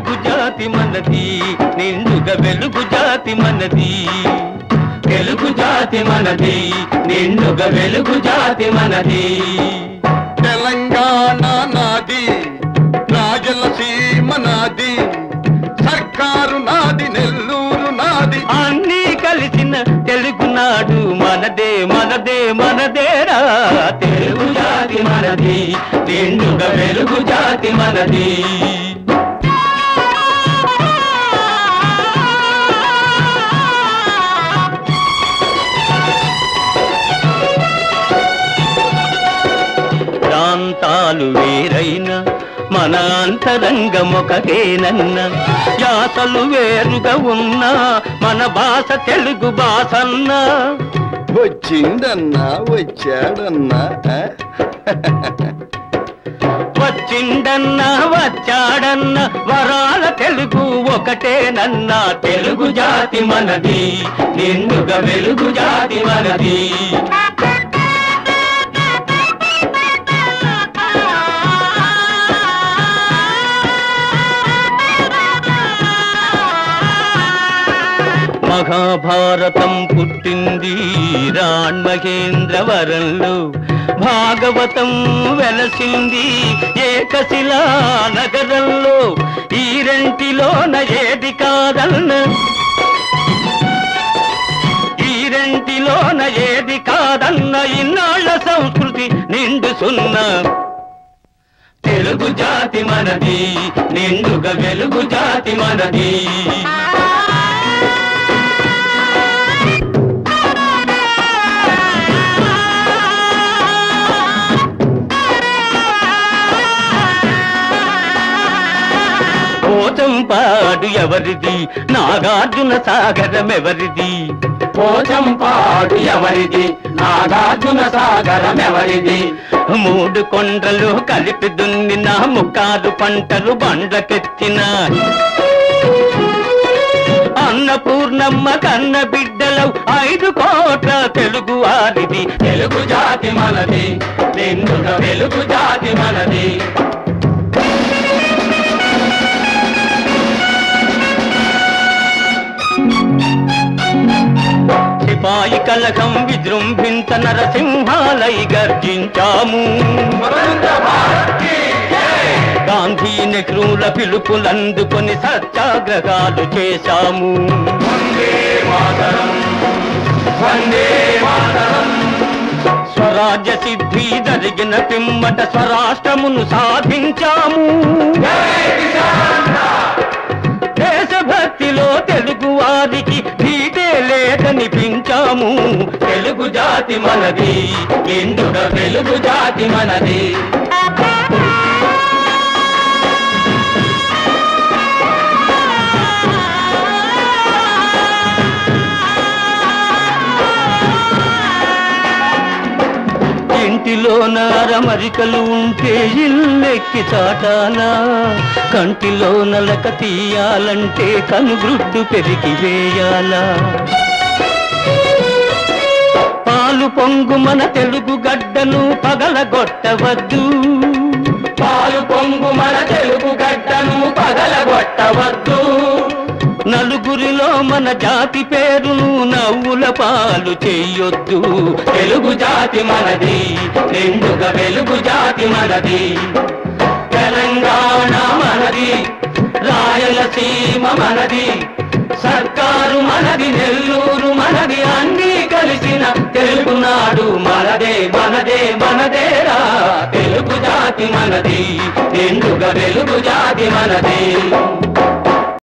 వెలుగు జాతి మనది, నిండుగా వెలుగు జాతి మనది. తెలుగు జాతి మనది, నిండుగా వెలుగు జాతి మనది. తెలంగాణ నాది, రాయలసీమ నాది, సర్కారు నాది, నెల్లూరు నాది, అన్నీ కలిసిన తెలుగునాడు మనదే మనదే మనదేరా. తెలుగు జాతి మనది, నిండుగా వెలుగు జాతి మనది. ప్రాంతాలు వేరైనా మన అంతరంగమొకటేనన్న, యాసలు వేరుగా ఉన్నా మన భాష తెలుగు భాషన్నా. వచ్చిందన్నా వచ్చాడన్నా, వచ్చిండన్నా వచ్చాడన్నా వరాల తెలుగు ఒకటేనన్నా. తెలుగు జాతి మనది, నిండుగా వెలుగు జాతి మనది. మహాభారతం పుట్టింది రాణ్మహేంద్రవరంలో, భాగవతం వెలసింది ఏకశిలా నగరంలో. ఈ రెంటిలోన ఏది కాదన్న, ఈ రెంటిలోన ఏది కాదన్న ఇన్నాళ్ళ సంస్కృతి నిండు సున్నా. తెలుగు జాతి మనది, నిండుగా వెలుగు జాతి మనది. పోచంపాడు ఎవరిది, నాగార్జున సాగరం ఎవరిది. పోచంపాడు ఎవరిది, నాగార్జున సాగరం ఎవరిది. మూడు కొండలు కలిపి దున్నిన ముక్కారు పంటలు బండ్లకెత్తిన అన్నపూర్ణమ్మ కన్న బిడ్డలవు 5 కోట్ల తెలుగు వారిది. తెలుగు జాతి మనది, నిండుగా వెలుగు జాతి మనది. సిపాయి కలకం విజృంభించ నరసింహాలై గర్జించాము. గాంధీ నెహ్రూల పిలుపులందుకొని సత్యాగ్రహాలు చేశాము. స్వరాజ్య సిద్ధి జరిగిన పిమ్మట స్వరాష్ట్రమును సాధించాము. దేశభక్తిలో తెలుగు వారికి ధీటే లేదనిపించాము. తెలుగు జాతి మనది, నిండుగా వెలుగు జాతి మనది. ఇంటిలోన అరమరికలు ఉంటే ఇల్లెక్కి చాటానా, కంటిలో నలక తీయాలంటే కనుగ్రుడ్డు పెరిగి వేయాలా. పాలు పొంగు మన తెలుగు గడ్డను పగలగొట్టవద్దు, పాలు పొంగు మన తెలుగు గడ్డను పగలగొట్టవద్దు. నలుగురిలో మన జాతి పేరును నవ్వుల పాలు చెయ్యొద్దు. తెలుగు జాతి మనది, నిండుగా వెలుగు జాతి మనది. తెలంగాణ మనది, రాయలసీమ మనది, సర్కారు మనది, నెల్లూరు మనది, అన్నీ కలిసిన తెలుగునాడు మనదే మనదే మనదేరా. తెలుగు జాతి మనది, నిండుగా వెలుగు జాతి మనది.